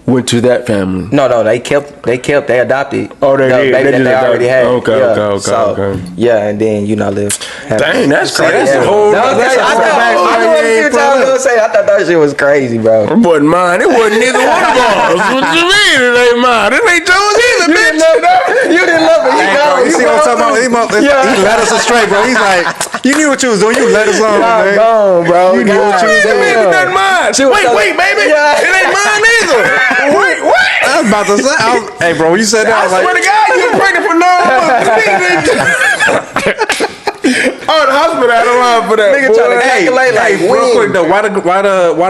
went to that family. No, they adopted. Oh, they did. Baby they already had. Okay. Yeah, and then live. Dang, that's crazy. That's a whole. I thought that shit was crazy, bro. It wasn't mine. It wasn't neither one of ours. What you mean it ain't mine? It ain't yours either, bitch. You didn't love it. You see what I'm talking about? He led us astray, bro. He's like, you knew what you was doing. You let us on, man. Gone, bro. You knew what you was doing. Baby, that's mine. Wait, baby. It ain't mine either. Wait, what? I was about to say, hey, bro, when you said that, I was like, swear to God, you pregnant for no one. Oh, the hospital had a line for that. Nigga trying to calculate like real quick though, why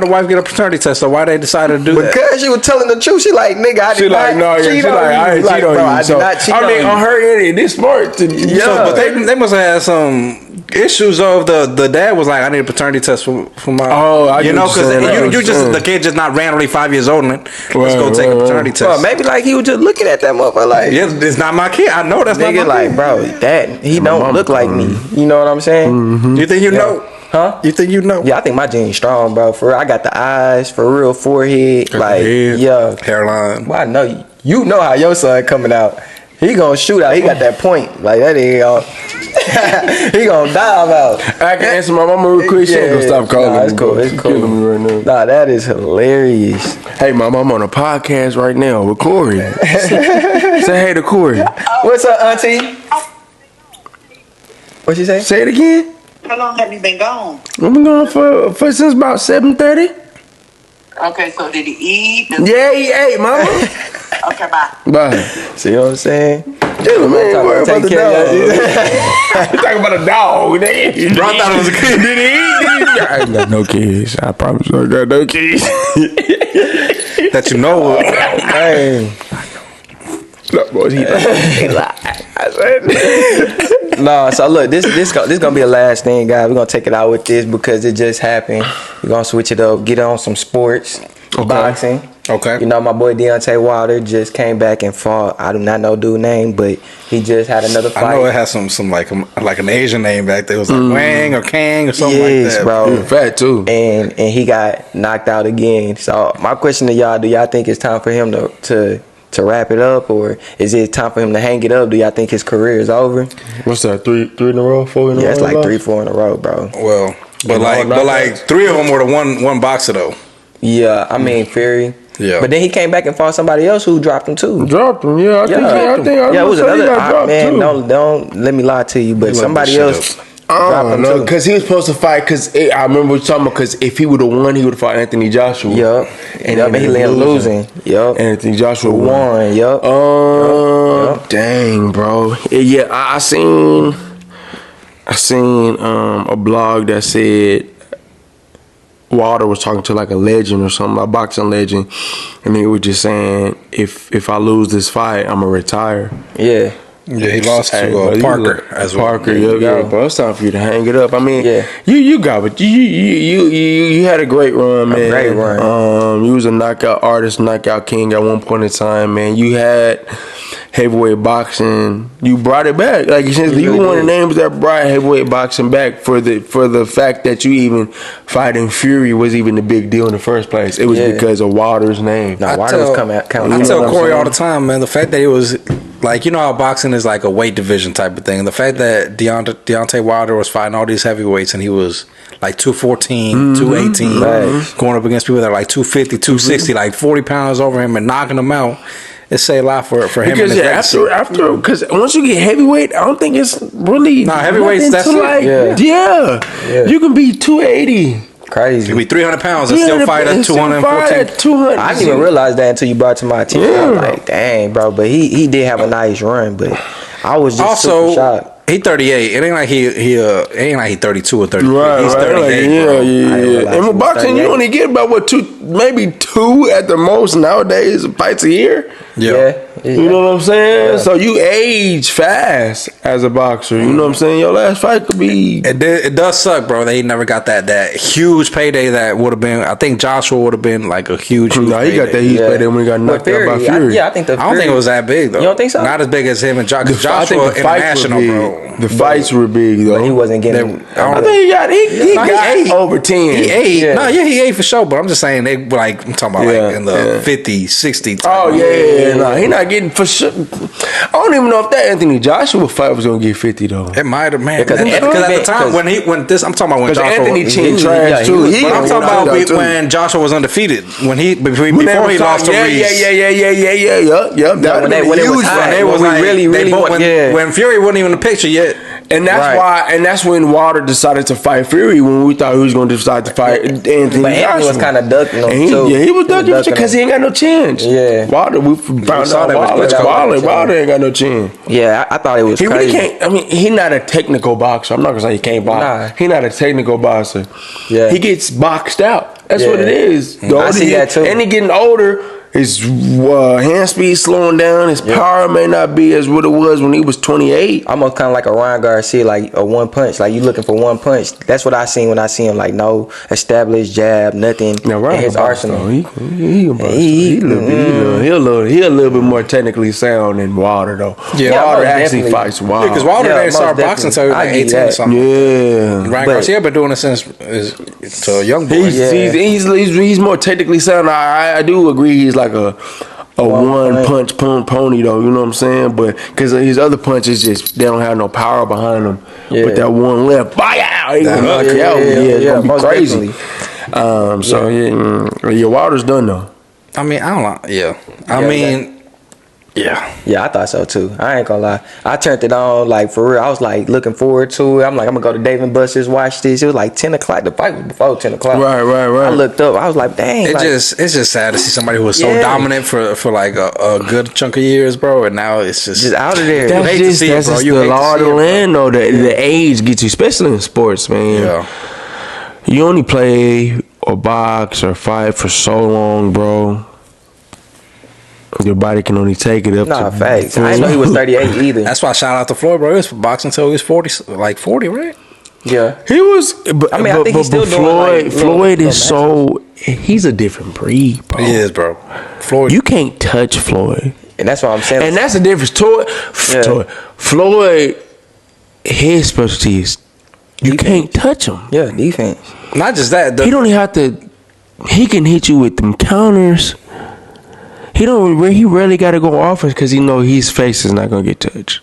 the wife get a paternity test? So why they decided to do that? Because she was telling the truth. She like, nigga, I did not cheat on you. I ain't cheat on you. I did not cheat on you. I mean, on her end, this smart. But they must have had some issues of the dad was like, I need a paternity test for my. Oh, I you know, because you just the kid just not randomly 5 years old and let's go take a paternity test. Well, maybe like he was just looking at that motherfucker like, yeah, it's not my kid. I know that's nigga, not my kid. Like, bro, that he don't look like me. You know what I'm saying? Mm-hmm. You think you know? Huh? You think you know? Yeah, I think my gene's strong, bro. For real, I got the eyes, for real, forehead, like yeah, hairline. Well, I know you know how your son coming out. He gonna shoot out. He got that point. Like that nigga. He gonna dive out. I can answer my mama real quick. She ain't gonna stop calling me. It's cool. It's cool. Me right now. Nah, that is hilarious. Hey, mom, I'm on a podcast right now with Corey. Say hey to Corey. What's up, auntie? What she say? Say it again. How long have you been gone? I've been gone for since about 7:30. Okay, so did he eat? Yeah, he ate, mama. Okay, bye. Bye. See what I'm saying? Yeah, man, worry about the dog. You talking about a dog? Bro, I thought it was a kid. Did he eat? I ain't got no kids. I promise you, I got no kids. That you know of. Hey. Look, boys, he lied. I said. No, so look, this gonna be the last thing, guys. We're gonna take it out with this because it just happened. We're gonna switch it up, get on some sports, boxing. Okay. You know, my boy Deontay Wilder just came back and fought. I do not know dude's name, but he just had another fight. I know it has some like an Asian name back there. It was like Wang or Kang or something like that. Bro. Fat too. And he got knocked out again. So my question to y'all: do y'all think it's time for him to wrap it up, or is it time for him to hang it up? Do y'all think his career is over? What's that? Three in a row, 4 in a row? Yeah, it's like 3-4 in a row, bro. Well, but like 3 of them were the one boxer though. Yeah, I mean Fury. Yeah. But then he came back and fought somebody else who dropped him too. Dropped him, yeah. I think it was another. Man, too. don't let me lie to you, but somebody else dropped him too. Because he was supposed to fight. Because I remember we talking about. Because if he would have won, he would have fought Anthony Joshua. Yup. And he ended up losing. Yup. Anthony Joshua won. Yup. Dang, bro. Yeah, I seen a blog that said Wilder was talking to like a legend or something, a boxing legend, and he was just saying, if I lose this fight, I'm gonna retire. Yeah. Yeah, he lost to Parker as well. Parker, yeah, bro. It's time for you to hang it up. I mean, you got it. You had a great run, man. A great run. You was a knockout artist, knockout king at one point in time, man. You had heavyweight boxing. You brought it back. Like essentially, you were one of the names that brought heavyweight boxing back for the fact that you even fighting Fury was even a big deal in the first place. It was because of Wilder's name. No, Wilder was coming out. I tell Corey all the time, man. The fact that it was like, you know how boxing is like a weight division type of thing. The fact that Deontay Wilder was fighting all these heavyweights and he was like 214, 218, going up against people that are like 250, 260, like 40 pounds over him and knocking them out. It say a lot for him. Because after because once you get heavyweight, I don't think it's really heavyweights. That's like you can be 280. Crazy. You can be 300 pounds and still fight at 214. I didn't even realize that until you brought it to my attention. I was like, dang, bro. But he did have a nice run, but I was just super shocked. He 38. It ain't like he 32 or 33. Right, He's 38. Yeah. And with boxing, you only get about maybe two at the most nowadays fights a year. Yeah. You know what I'm saying? Yeah. So you age fast as a boxer. You know what I'm saying? Your last fight could be. It does suck, bro. They never got that huge payday that would have been. I think Joshua would have been like a huge. No, he got that huge payday when he got knocked out by Fury. I think I don't think it was that big though. You don't think so? Not as big as him and Joshua. Joshua international, bro. The fights were big though. But he wasn't getting. I think he got over 10. He ate. He ate for sure. But I'm just saying I'm talking about like in the 50, 60. No, he not getting for sure. I don't even know if that Anthony Joshua fight was gonna get 50 though. It might have, man. Because at the time I'm talking about when Joshua. Anthony Chin trash too. But I'm talking about when Joshua was undefeated. Before he lost to Reeves. Yeah. When Fury wasn't even in the picture yet. And that's when Wilder decided to fight Fury when we thought he was going to decide to fight Anthony. But Anthony was kind of ducking him too. Yeah, he was ducking him because he ain't got no chin. Yeah, Wilder. We found out Wilder ain't got no chin. Yeah, I thought it was. He crazy. really can't. I mean, he's not a technical boxer. I'm not gonna say he can't box. Nah. He's not a technical boxer. Yeah, he gets boxed out. That's what it is. I see that too. And he getting older. His hand speed slowing down. His power may not be as what it was when he was 28. Almost kind of like a Ryan Garcia, like a one punch. Like you looking for one punch. That's what I seen when I see him. Like no established jab, nothing in his arsenal. He a little bit more technically sound than Wilder though. Yeah, Wilder actually fights Wilder. Yeah, because Wilder didn't start boxing until like 18 or something. Yeah, Ryan Garcia been doing it since to a young boy. He's more technically sound. I do agree. He's like a one punch pony though, you know what I'm saying? But because his other punches they don't have no power behind them. Yeah. But that one left, he gonna knock you out. It's gonna be crazy. Wilder's done though. I mean, I don't know. Yeah. Yeah, I thought so too. I ain't gonna lie. I turned it on like for real. I was like looking forward to it. I'm like, I'm gonna go to Dave & Buster's, watch this. It was like 10 o'clock. The fight was before 10 o'clock. Right. I looked up. I was like, dang. It's just sad to see somebody who was so dominant for like a good chunk of years, bro. And now it's just out of there. That's just the law of the land, though. The age gets you, especially in sports, man. Yeah. You only play or box or fight for so long, bro. Your body can only take it up Nah, to facts. I didn't know he was 38 either. That's why shout out to Floyd, bro. He was boxing until he was 40, like 40, right? Yeah. He was. But, I mean, I think he's still doing, like, Floyd little is so. He's a different breed, bro. He is, bro. Floyd. You can't touch Floyd, And that's what I'm saying. and that's the difference. Floyd, his specialty is you can't touch him. Yeah, defense. Not just that. He don't even have to. He can hit you with them counters. He rarely got to go offense because he know his face is not gonna get touched.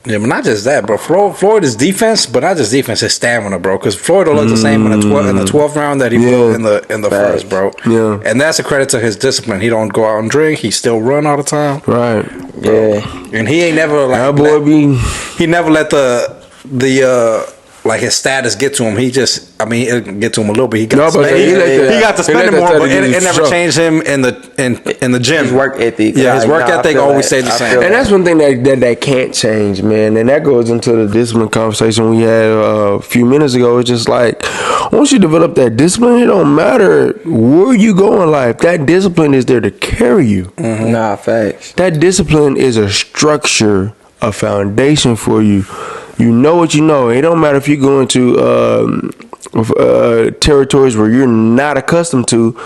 Yeah, but not just that, bro. Floyd is defense, but not just defense, his stamina, bro. Because Floyd will look the same in the 12th round that he will in the first, bro. Yeah, and that's a credit to his discipline. He don't go out and drink. He still run all the time. Right. Yeah. And he ain't never like That boy he never let the like his status get to him. He just, I mean, it'll get to him a little bit. He got to spend it more, but it never changed him in the gym. His work ethic. Yeah, his work ethic always stayed the same. And that's one thing that can't change, man. And that goes into the discipline conversation we had a few minutes ago. It's just like, once you develop that discipline, it don't matter where you go in life. That discipline is there to carry you. Mm-hmm. Nah, facts. That discipline is a structure, a foundation for you. You know what you know. It don't matter if you go into territories where you're not accustomed to.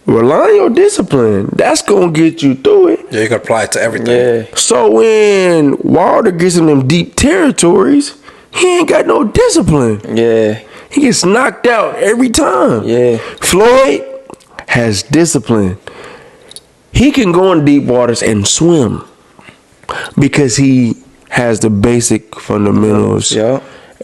Rely on your discipline. That's gonna get you through it. Yeah, you can apply it to everything. Yeah. So when Wilder gets in them deep territories, he ain't got no discipline. Yeah. He gets knocked out every time. Yeah. Floyd has discipline. He can go in deep waters and swim because he has the basic fundamentals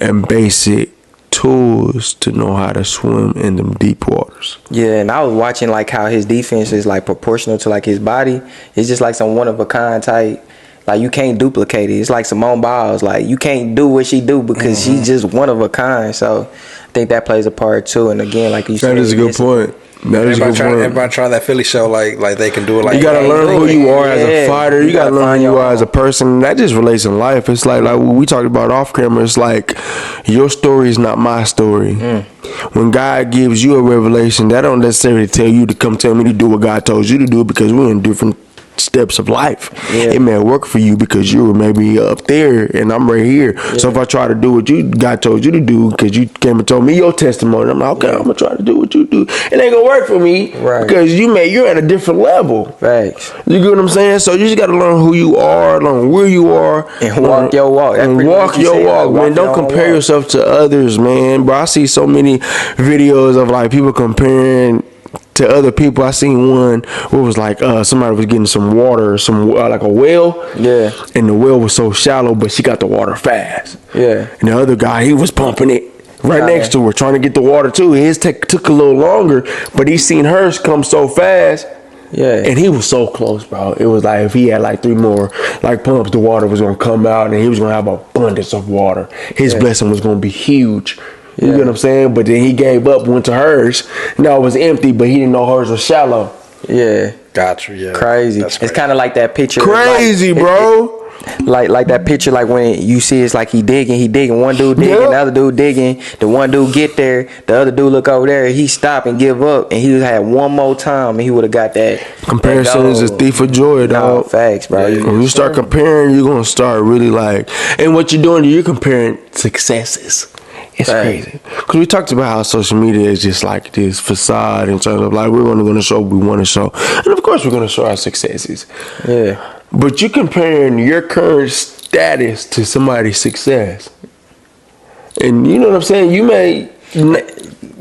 and basic tools to know how to swim in them deep waters. Yeah, and I was watching like how his defense is like proportional to like his body. It's just like some one of a kind type. Like you can't duplicate it. It's like Simone Biles. Like you can't do what she do because she's just one of a kind. So I think that plays a part too. And again, like you said, that is a good point. Everybody try that Philly show like they can do it. Like you gotta learn who you are as a fighter. You gotta learn who you are as a person. That just relates in life. It's like we talked about off camera. It's like your story is not my story. When God gives you a revelation, that don't necessarily tell you to come tell me to do what God told you to do because we're in different steps of life. It may work for you because you were maybe up there and I'm right here. So if I try to do what God told you to do because you came and told me your testimony, I'm like, okay, I'm gonna try to do what you do. It ain't gonna work for me because you're at a different level. Facts. You get what I'm saying? So you just gotta learn who you are, learn where you are, and walk your walk. And walk your walk, man. Don't compare yourself to others, man. Bro, I see so many videos of like people comparing to other people. I seen one where it was like somebody was getting some water, like a well. Yeah. And the well was so shallow, but she got the water fast. Yeah. And the other guy, he was pumping it right next to her, trying to get the water too. His took a little longer, but he seen hers come so fast. Yeah. And he was so close, bro. It was like if he had like 3 more like pumps, the water was gonna come out and he was gonna have abundance of water. His blessing was gonna be huge. You get what I'm saying? But then he gave up, went to hers. Now it was empty, but he didn't know hers was shallow. Yeah. Gotcha. Yeah. Crazy. It's kind of like that picture. Crazy, bro. Like that picture, like when you see it's like he digging. One dude digging, the other dude digging. The one dude get there, the other dude look over there. He stop and give up, and he had one more time, and he would have got that. Comparison is a thief of joy, dog. No, facts, bro. Yeah. When you start comparing, you're gonna start really like, and what you're doing, you're comparing successes. It's crazy because we talked about how social media is just like this facade in terms of like we're only going to show what we want to show, and of course we're going to show our successes. Yeah, but you're comparing your current status to somebody's success, and you know what I'm saying. You may.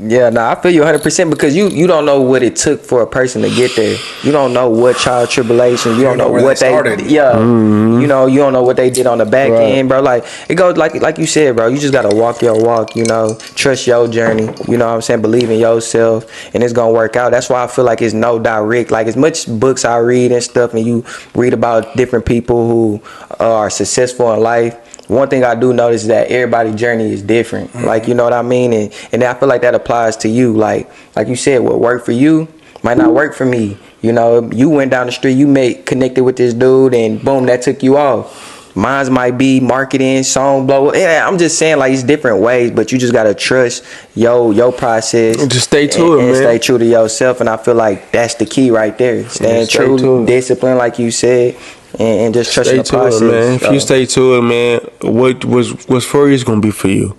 Yeah, I feel you 100% because you don't know what it took for a person to get there. You don't know what child tribulation. You don't know what they started. Yeah, you know, you don't know what they did on the back end, bro. Like it goes like you said, bro. You just gotta walk your walk. You know, trust your journey. You know what I'm saying? Believe in yourself, and it's gonna work out. That's why I feel like it's no direct. Like as much books I read and stuff, and you read about different people who are successful in life. One thing I do notice is that everybody's journey is different. Like, you know what I mean? And I feel like that applies to you. Like you said, what worked for you might not work for me. You know, you went down the street, you connected with this dude, and boom, that took you off. Mine's might be marketing, song, blow. Yeah, I'm just saying like it's different ways, but you just gotta trust your process. And just stay to it, and man. Stay true to yourself, and I feel like that's the key right there. Staying stay true, to it. discipline, like you said, and just trusting the Stay to process. it, man. If you stay to it, man, what's for you is gonna be for you.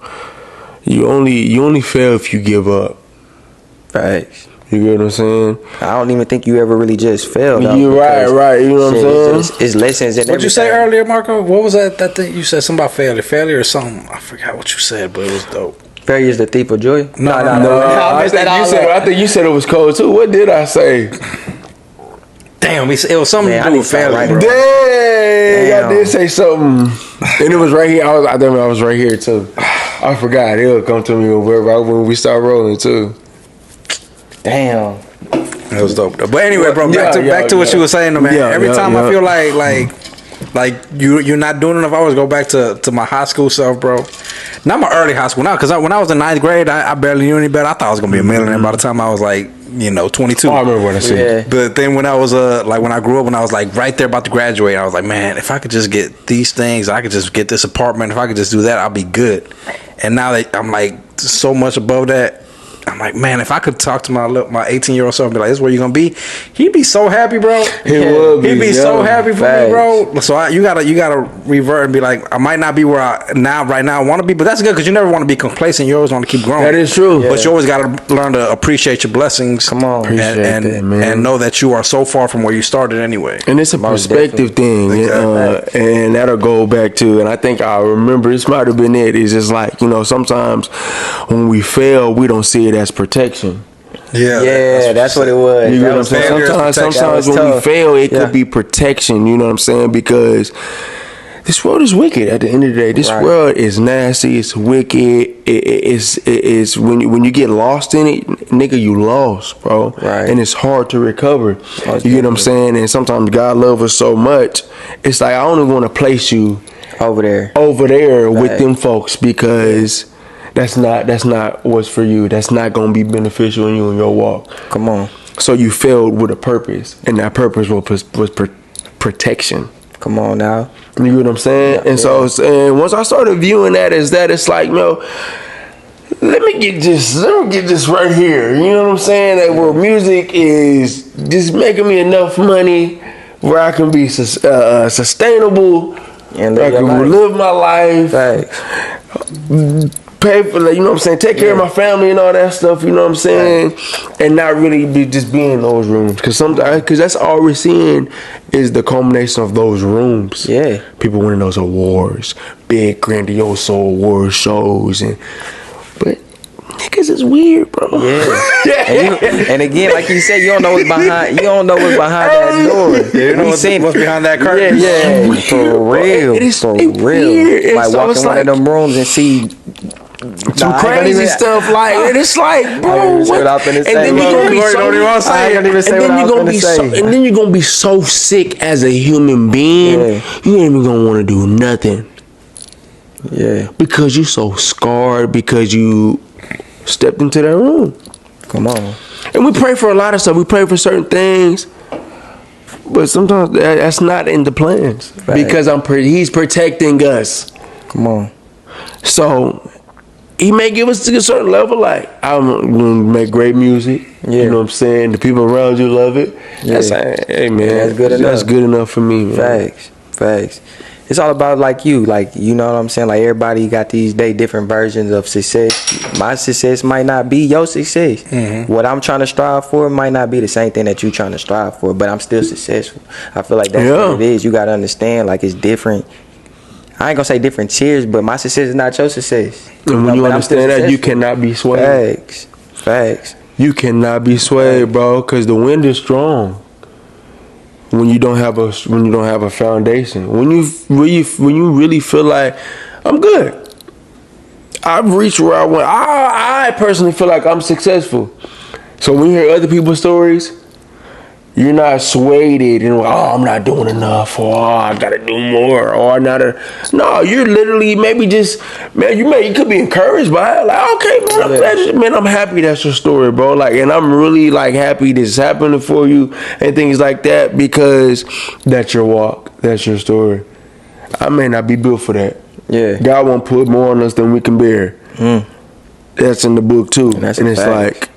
You only fail if you give up. Facts. You get what I'm saying? I don't even think you ever really just failed. You right. You know what I'm saying? It's lessons in What'd you say everything. earlier, Marco? What was that thing you said? Something about failure or something? I forgot what you said, but it was dope. Failure is the thief of joy. No. I think you said it was cold too. What did I say? Damn, it was something Man, to I do need with to start failure, writing. bro. Dang, I did say something, and it was right here. I was right here too. I forgot. It'll come to me right when we start rolling too. Damn. It was dope. But anyway, bro, back to what you were saying, man. Every time I feel like you're not doing enough, I always go back to my high school self, bro. Not my early high school now, because when I was in 9th grade, I barely knew any better. I thought I was gonna be a millionaire by the time I was like, 22. I remember what I said. Yeah. But then when I was when I grew up, when I was like right there about to graduate, I was like, man, if I could just get these things, I could just get this apartment. If I could just do that, I'll be good. And now that I'm like so much above that, I'm like, man, if I could talk to my 18-year-old self and be like, this is where you're gonna be, he'd be so happy, bro. He would be. He'd be so happy for Facts. me, bro. So you gotta revert and be like, I might not be where I right now want to be, but that's good because you never want to be complacent. You always want to keep growing. That is true. But you always gotta learn to appreciate your blessings. Come on. Appreciate that, man. And know that you are so far from where you started anyway. And it's a Most perspective thing, and that'll go back to, and I think I remember this might have been it. It's just like, sometimes when we fail, we don't see it as protection. Yeah, that's what it was. You That know what I'm was saying? tough. Sometimes That was when we tough. fail, it Yeah. could be protection. You know what I'm saying? Because this world is wicked. At the end of the day, this Right. world is nasty. It's wicked. It's when you get lost in it, nigga, you lost, bro. Right. And it's hard to recover. Most You get what I'm saying? And sometimes God loves us so much. It's like I only want to place you Over there. with Right. them folks because that's not what's for you. That's not gonna be beneficial in you in your walk. Come on. So you failed with a purpose, and that purpose was protection. Come on now. You know what I'm saying? Yeah, and so, and once I started viewing that as that, it's like, let me get this right here. You know what I'm saying? That where music is just making me enough money where I can be sustainable, And I live your can life. live my life. Facts. Pay for, you know what I'm saying, take care of my family and all that stuff, you know what I'm saying, and not really be in those rooms, because that's all we're seeing is the culmination of those rooms. Yeah. People winning those awards, big grandiose award shows, but niggas is weird, bro. Yeah. And again, like you said, you don't know what's behind. You don't know what's behind that door. You know what's behind that curtain? Yeah, for real, It is for weird. real. And Like so walk it's in one of like- them rooms and see Some crazy stuff like, and it's like, bro, even say what I'm finna and say, then bro. you're gonna be Corey, so, don't even say it. I ain't even say and what then I you're was gonna finna be say. so, and then you're gonna be so sick as a human being, Yeah. you ain't even gonna want to do nothing Yeah, because you so scarred because you stepped into that room. come on. And we pray for a lot of stuff. We pray for certain things, but sometimes that's not in the plans because he's protecting us. Come on. So he may give us to a certain level, like I'm gonna make great music. Yeah. You know what I'm saying? The people around you love it. Yeah. Hey man, That's good enough. That's good enough for me, man. Facts. It's all about like you know what I'm saying. Like everybody got these different versions of success. My success might not be your success. Mm-hmm. What I'm trying to strive for might not be the same thing that you trying to strive for, but I'm still successful. I feel like that's what it is. You gotta understand, like it's different. I ain't gonna say different tiers, but my success is not your success. And when you but I'm still understand that, you successful. cannot be swayed. Facts. You cannot be swayed, bro, because the wind is strong. When you don't have a foundation, when you really feel like I'm good, I've reached where I want. I personally feel like I'm successful. So when you hear other people's stories, you're not swayed and I'm not doing enough, or I gotta do more, or no, you're literally maybe just, man, you could be encouraged by it. Like, okay, man, I'm happy that's your story, bro. Like, and I'm really like happy this is happening for you and things like that, because that's your walk, that's your story. I may not be built for that. Yeah. God won't put more on us than we can bear. That's in the book too. And it's fact. like,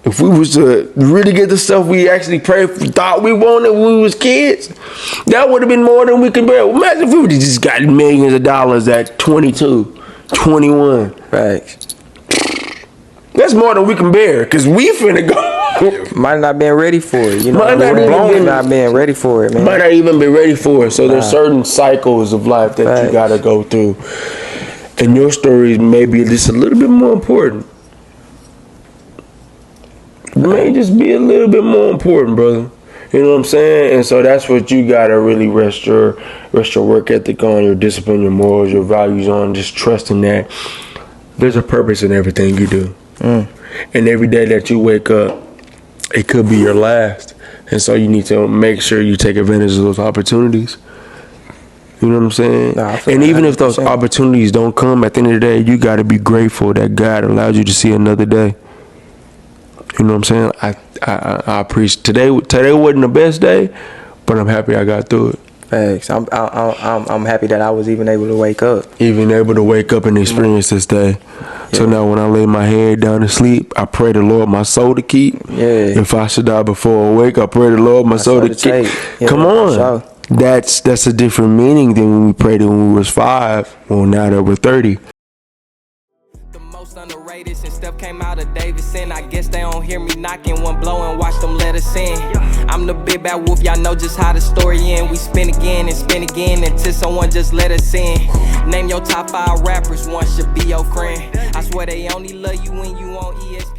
if we was to really get the stuff we actually thought we wanted when we was kids, that would have been more than we could bear. Imagine if we would have just got millions of dollars at 22, 21. Facts. That's more than we can bear, because we finna go. Might not been ready for it. You know, Might not even not being ready for it, man. Might not even be ready for it. So there's certain cycles of life that you gotta go through. And your story may be just a little bit more important. It may just be a little bit more important, brother. You know what I'm saying? And so that's what you gotta really rest your work ethic on, your discipline, your morals, your values on, just trusting that there's a purpose in everything you do. And every day that you wake up, it could be your last. And so you need to make sure you take advantage of those opportunities. You know what I'm saying? And even if those opportunities don't come, at the end of the day, you got to be grateful that God allowed you to see another day. You know what I'm saying? I appreciate today wasn't the best day, but I'm happy I got through it. Thanks. I'm happy that I was even able to wake up. Even able to wake up and experience this day. So now when I lay my head down to sleep, I pray the Lord my soul to keep. Yeah. If I should die before I wake, I pray the Lord my soul to keep. Yeah, Come on. That's a different meaning than when we prayed it when we was 5. Well, now that we're 30. Underrated since stuff came out of Davidson. I guess they don't hear me knocking, one blow and watch them let us in. I'm the big bad wolf, y'all know just how the story end. We spin again until someone just let us in. Name your top 5 rappers, one should be your friend. I swear they only love you when you on ESPN.